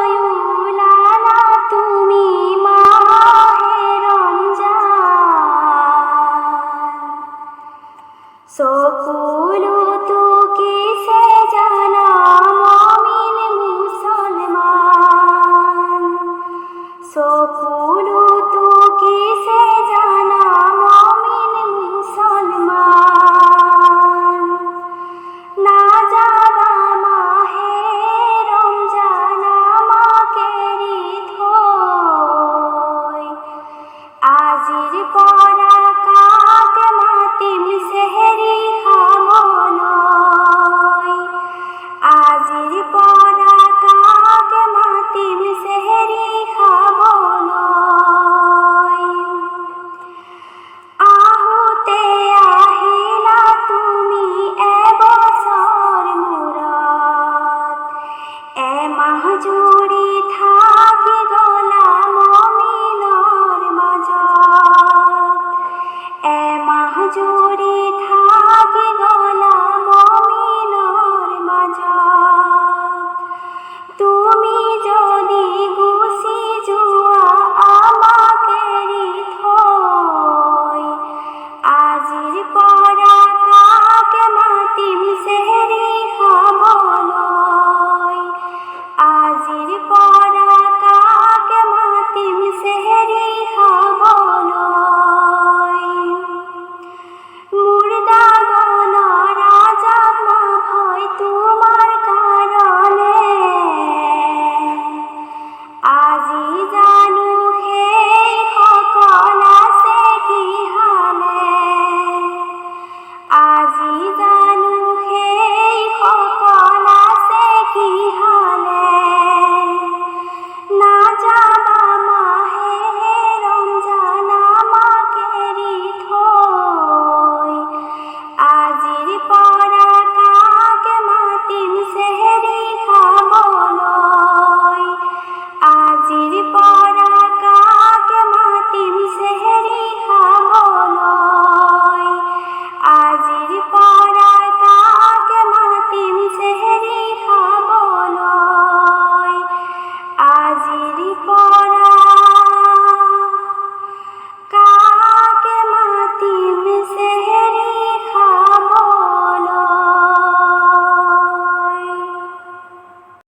জাবলউলানা তুমি মাহে রমজান সকুলু তু কিসে জানা মমিন মুসলমান সকুলু তু কিসে জানা মমিন মুসলমান না জাগা মাহে রমজান আমাকেরি ধোয় আজির পরা কাক মাতিম সেহরি খামলয় আজির পরা কাক মাতিম সেহরি খামলয় আহুতে আহিলা তুমি এবছর মুরাদ এ মাহজু